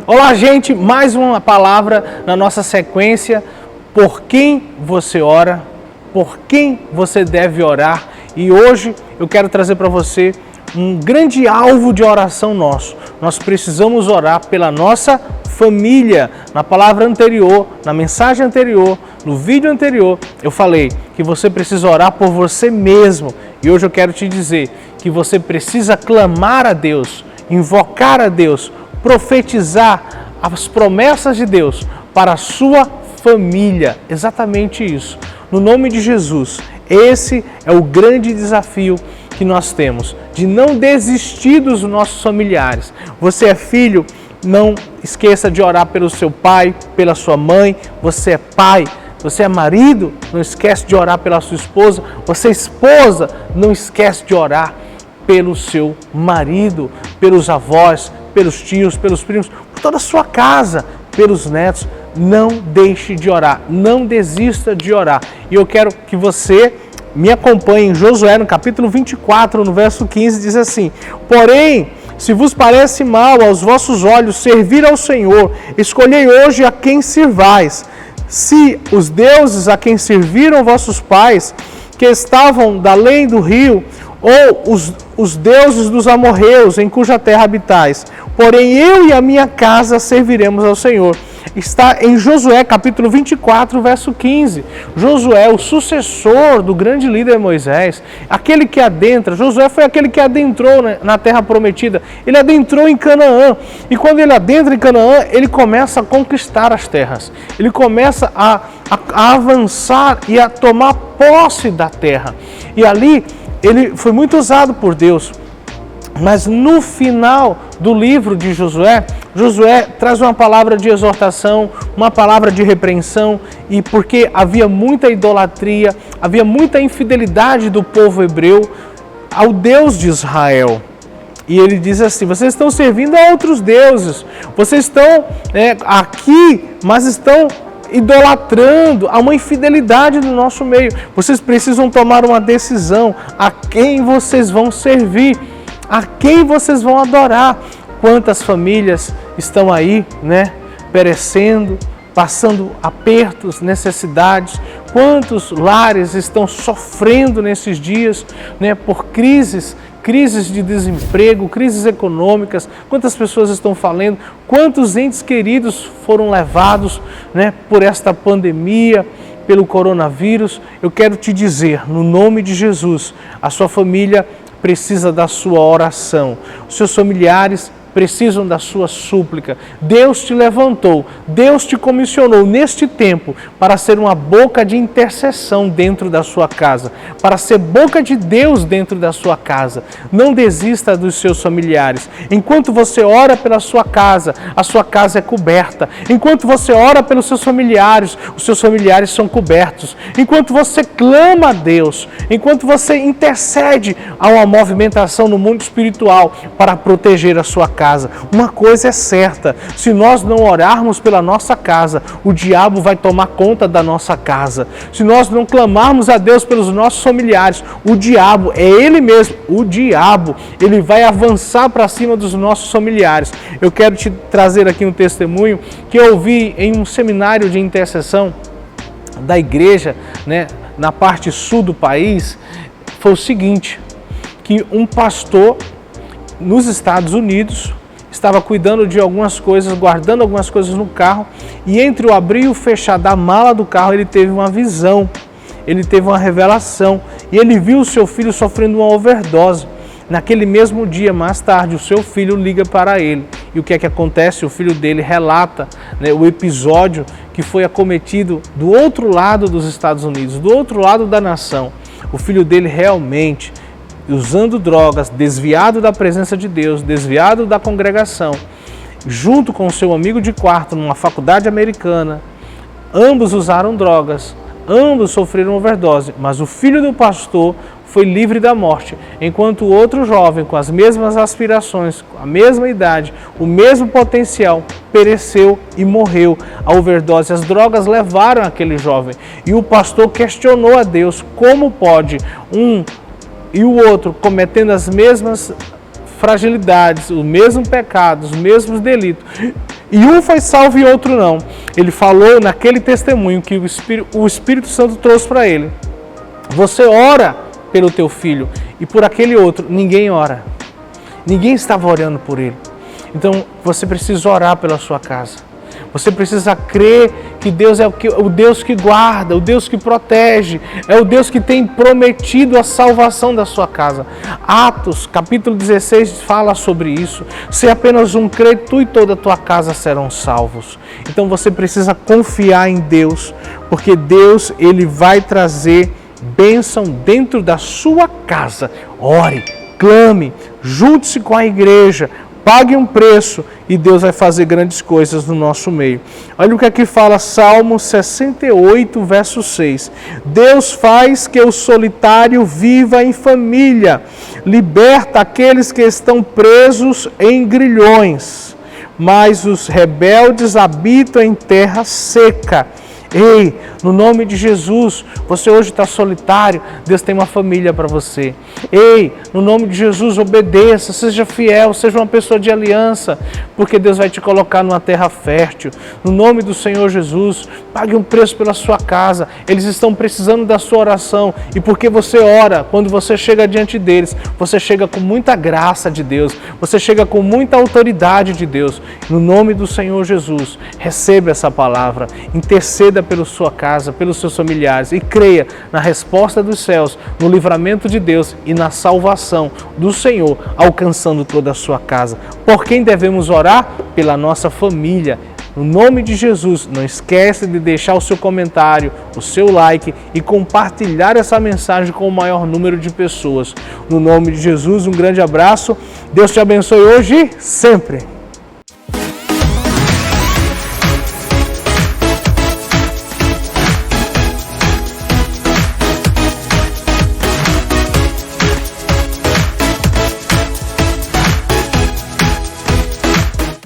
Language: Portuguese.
Olá, gente, mais uma palavra na nossa sequência. Por quem você ora, por quem você deve orar. E hoje eu quero trazer para você um grande alvo de oração nosso. Nós precisamos orar pela nossa família. Na palavra anterior, na mensagem anterior, no vídeo anterior, eu falei que você precisa orar por você mesmo. E hoje eu quero te dizer que você precisa clamar a Deus, invocar a Deus, profetizar as promessas de Deus para a sua família. Exatamente isso. No nome de Jesus, esse é o grande desafio que nós temos, de não desistir dos nossos familiares. Você é filho, não esqueça de orar pelo seu pai, pela sua mãe. Você é pai, você é marido, não esquece de orar pela sua esposa. Você é esposa, não esquece de orar pelo seu marido, pelos avós, pelos tios, pelos primos, por toda a sua casa, pelos netos. Não deixe de orar, não desista de orar. E eu quero que você me acompanhe em Josué, no capítulo 24, no verso 15, diz assim: porém, se vos parece mal aos vossos olhos servir ao Senhor, escolhei hoje a quem sirvais. Se os deuses a quem serviram vossos pais, que estavam da além do rio, ou os deuses dos amorreus em cuja terra habitais. Porém, eu e a minha casa serviremos ao Senhor. Está em Josué, capítulo 24, verso 15. Josué, o sucessor do grande líder Moisés, aquele que adentra. Josué foi aquele que adentrou na terra prometida. Ele adentrou em Canaã. E quando ele adentra em Canaã, ele começa a conquistar as terras. Ele começa a avançar e a tomar posse da terra. E ali ele foi muito usado por Deus, mas no final do livro de Josué, Josué traz uma palavra de exortação, uma palavra de repreensão, e porque havia muita idolatria, havia muita infidelidade do povo hebreu ao Deus de Israel. E ele diz assim: vocês estão servindo a outros deuses, vocês estão aqui, mas estão idolatrando, há uma infidelidade no nosso meio. Vocês precisam tomar uma decisão: a quem vocês vão servir, a quem vocês vão adorar. Quantas famílias estão aí, perecendo, passando apertos, necessidades. Quantos lares estão sofrendo nesses dias, por crises de desemprego, crises econômicas. Quantas pessoas estão falando, quantos entes queridos foram levados por esta pandemia, pelo coronavírus. Eu quero te dizer, no nome de Jesus, a sua família precisa da sua oração, os seus familiares precisam da sua súplica. Deus te levantou, Deus te comissionou neste tempo para ser uma boca de intercessão dentro da sua casa, para ser boca de Deus dentro da sua casa. Não desista dos seus familiares. Enquanto você ora pela sua casa, a sua casa é coberta. Enquanto você ora pelos seus familiares, os seus familiares são cobertos. Enquanto você clama a Deus, enquanto você intercede, há uma movimentação no mundo espiritual para proteger a sua casa. Uma coisa é certa: se nós não orarmos pela nossa casa, o diabo vai tomar conta da nossa casa. Se nós não clamarmos a Deus pelos nossos familiares, o diabo, é ele mesmo, o diabo, ele vai avançar para cima dos nossos familiares. Eu quero te trazer aqui um testemunho que eu ouvi em um seminário de intercessão da igreja, na parte sul do país. Foi o seguinte, que um pastor nos Estados Unidos estava cuidando de algumas coisas, guardando algumas coisas no carro, e entre o abrir e o fechar da mala do carro, ele teve uma visão, ele teve uma revelação, e ele viu o seu filho sofrendo uma overdose. Naquele mesmo dia, mais tarde, o seu filho liga para ele. E o que é que acontece? O filho dele relata o episódio que foi acometido do outro lado dos Estados Unidos, do outro lado da nação. O filho dele realmente, usando drogas, desviado da presença de Deus, desviado da congregação, junto com seu amigo de quarto numa faculdade americana. Ambos usaram drogas, ambos sofreram overdose, mas o filho do pastor foi livre da morte, enquanto o outro jovem, com as mesmas aspirações, com a mesma idade, o mesmo potencial, pereceu e morreu. A overdose, as drogas levaram aquele jovem. E o pastor questionou a Deus: como pode um e o outro cometendo as mesmas fragilidades, o mesmo pecado, os mesmos delitos, e um foi salvo e outro não. Ele falou naquele testemunho que o Espírito Santo trouxe para ele. Você ora pelo teu filho e por aquele outro, ninguém ora. Ninguém estava orando por ele. Então, você precisa orar pela sua casa. Você precisa crer que Deus é o Deus que guarda, o Deus que protege, é o Deus que tem prometido a salvação da sua casa. Atos, capítulo 16, fala sobre isso. Se apenas um crer, tu e toda a tua casa serão salvos. Então você precisa confiar em Deus, porque Deus, Ele vai trazer bênção dentro da sua casa. Ore, clame, junte-se com a igreja, pague um preço e Deus vai fazer grandes coisas no nosso meio. Olha o que aqui fala Salmo 68, verso 6. Deus faz que o solitário viva em família, liberta aqueles que estão presos em grilhões, mas os rebeldes habitam em terra seca. Ei, no nome de Jesus, você hoje está solitário, Deus tem uma família para você. Ei, no nome de Jesus, obedeça, seja fiel, seja uma pessoa de aliança, porque Deus vai te colocar numa terra fértil. No nome do Senhor Jesus, pague um preço pela sua casa, eles estão precisando da sua oração, e porque você ora, quando você chega diante deles, você chega com muita graça de Deus, você chega com muita autoridade de Deus. No nome do Senhor Jesus, receba essa palavra, interceda pela sua casa, pelos seus familiares e creia na resposta dos céus, no livramento de Deus e na salvação do Senhor, alcançando toda a sua casa. Por quem devemos orar? Pela nossa família. No nome de Jesus, não esqueça de deixar o seu comentário, o seu like e compartilhar essa mensagem com o maior número de pessoas. No nome de Jesus, um grande abraço. Deus te abençoe hoje e sempre.